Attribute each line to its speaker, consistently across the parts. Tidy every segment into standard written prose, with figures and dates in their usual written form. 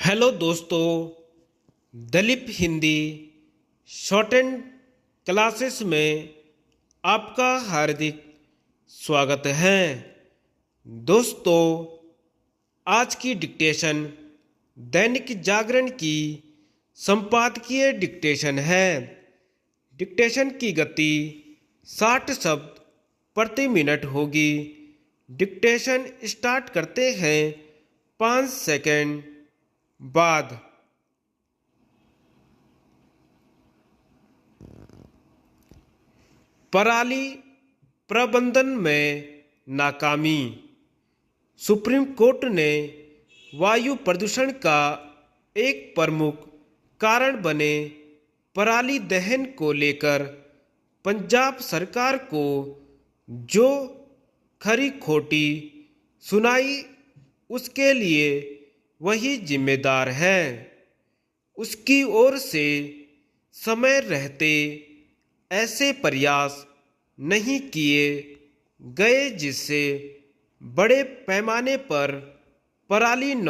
Speaker 1: Hello दोस्तों, Dalip Hindi short and classes में आपका हार्दिक स्वागत है। दोस्तों, आज की डिक्टेशन दैनिक जागरण की संपादकीय डिक्टेशन है। डिक्टेशन की गति 60 शब्द प्रति मिनट होगी। डिक्टेशन स्टार्ट करते हैं 5 सेकंड बाद। पराली प्रबंधन में नाकामी। सुप्रीम कोर्ट ने वायु प्रदूषण का एक प्रमुख कारण बने पराली दहन को लेकर पंजाब सरकार को जो खरी खोटी सुनाई, उसके लिए वही जिम्मेदार है। उसकी ओर से समय रहते ऐसे प्रयास नहीं किए गए जिससे बड़े पैमाने पर पराली न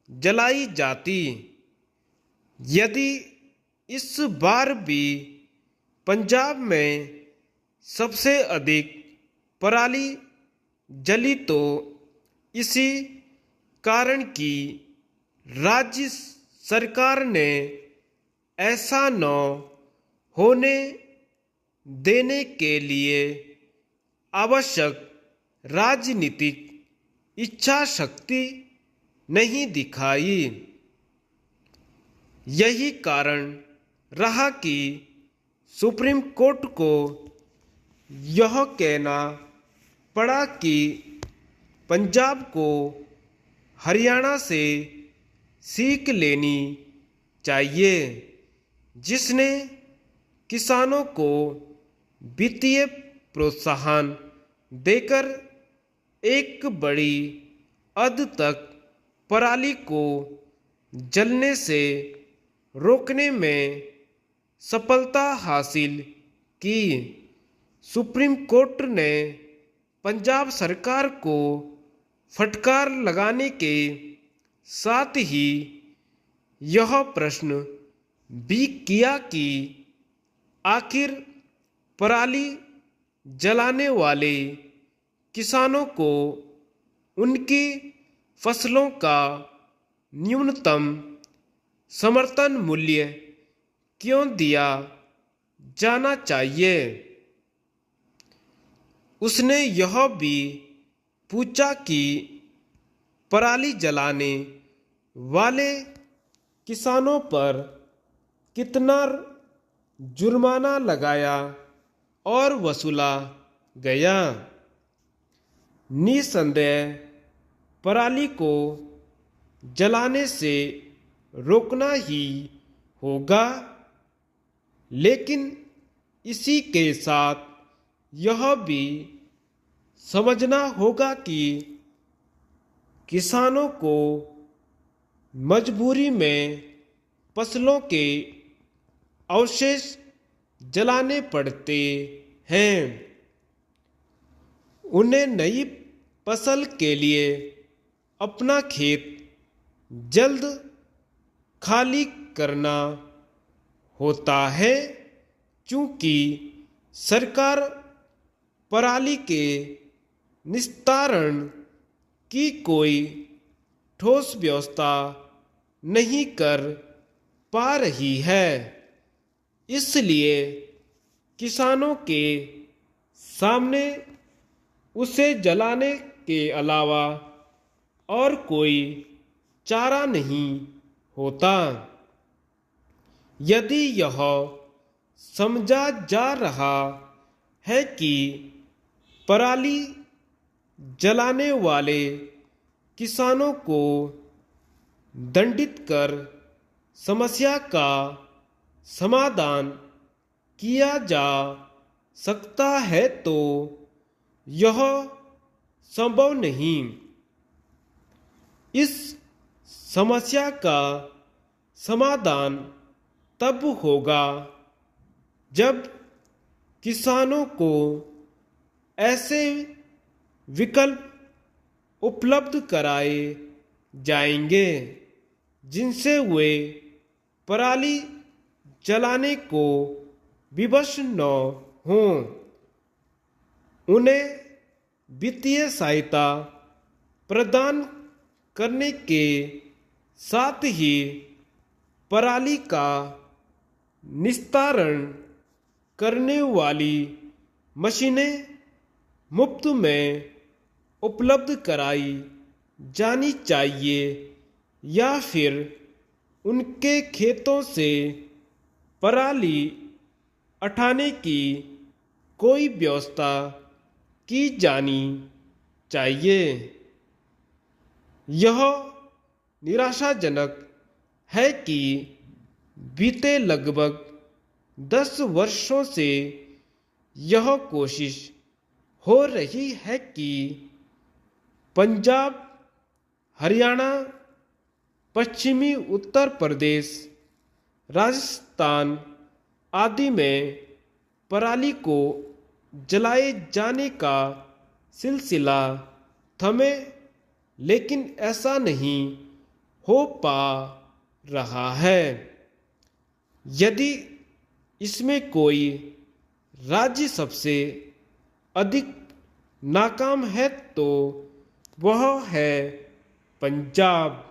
Speaker 1: जलाई जाती। यदि इस बार भी पंजाब में सबसे अधिक पराली जली तो इसी कारण कि राज्य सरकार ने ऐसा न होने देने के लिए आवश्यक राजनीतिक इच्छा शक्ति नहीं दिखाई। यही कारण रहा कि सुप्रीम कोर्ट को यह कहना पड़ा कि पंजाब को हरियाणा से सीख लेनी चाहिए, जिसने किसानों को वित्तीय प्रोत्साहन देकर एक बड़ी हद तक पराली को जलने से रोकने में सफलता हासिल की। सुप्रीम कोर्ट ने पंजाब सरकार को फटकार लगाने के साथ ही यह प्रश्न भी किया कि आखिर पराली जलाने वाले किसानों को उनकी फसलों का न्यूनतम समर्थन मूल्य क्यों दिया जाना चाहिए। उसने यह भी पूछा कि पराली जलाने वाले किसानों पर कितना जुर्माना लगाया और वसूला गया। निसंदेह पराली को जलाने से रोकना ही होगा, लेकिन इसी के साथ यह भी समझना होगा कि किसानों को मजबूरी में फसलों के अवशेष जलाने पड़ते हैं। उन्हें नई फसल के लिए अपना खेत जल्द खाली करना होता है, क्योंकि सरकार पराली के निस्तारण की कोई ठोस व्यवस्था नहीं कर पा रही है। इसलिए किसानों के सामने उसे जलाने के अलावा और कोई चारा नहीं होता। यदि यह समझा जा रहा है कि पराली जलाने वाले किसानों को दंडित कर समस्या का समाधान किया जा सकता है, तो यह संभव नहीं। इस समस्या का समाधान तब होगा जब किसानों को ऐसे विकल्प उपलब्ध कराए जाएंगे जिनसे वे पराली जलाने को विवश न हों। उन्हें वित्तीय सहायता प्रदान करने के साथ ही पराली का निस्तारण करने वाली मशीनें मुफ्त में उपलब्ध कराई जानी चाहिए या फिर उनके खेतों से पराली उठाने की कोई व्यवस्था की जानी चाहिए। यह निराशाजनक है कि बीते लगभग 10 वर्षों से यह कोशिश हो रही है कि पंजाब, हरियाणा, पश्चिमी उत्तर प्रदेश, राजस्थान आदि में पराली को जलाए जाने का सिलसिला थमे, लेकिन ऐसा नहीं हो पा रहा है। यदि इसमें कोई राज्य सबसे अधिक नाकाम है तो वह है पंजाब।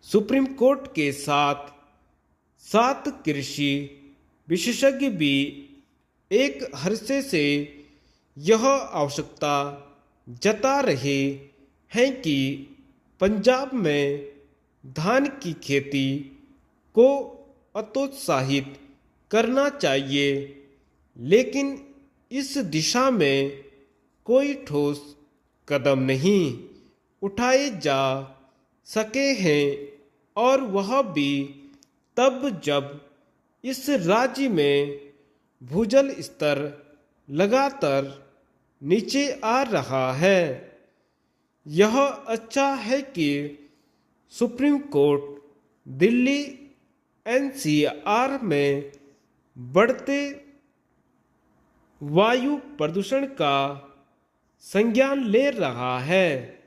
Speaker 1: सुप्रीम कोर्ट के साथ सात कृषि विशेषज्ञ भी एक हर्षे से यह आवश्यकता जता रहे हैं कि पंजाब में धान की खेती को प्रोत्साहित करना चाहिए, लेकिन इस दिशा में कोई ठोस कदम नहीं उठाए जा सके हैं, और वह भी तब जब इस राज्य में भूजल स्तर लगातार नीचे आ रहा है। यह अच्छा है कि सुप्रीम कोर्ट दिल्ली एनसीआर में बढ़ते वायु प्रदूषण का संज्ञान ले रहा है,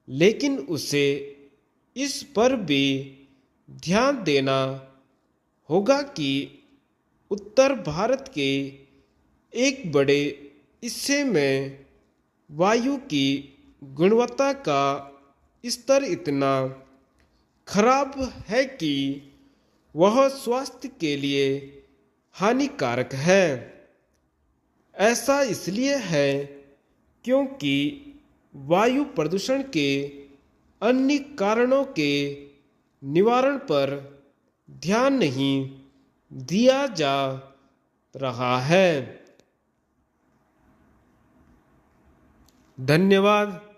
Speaker 1: लेकिन उसे इस पर भी ध्यान देना होगा कि उत्तर भारत के एक बड़े हिस्से में वायु की गुणवत्ता का स्तर इतना खराब है कि वह स्वास्थ्य के लिए हानिकारक है। ऐसा इसलिए है क्योंकि वायु प्रदूषण के अन्य कारणों के निवारण पर ध्यान नहीं दिया जा रहा है। धन्यवाद।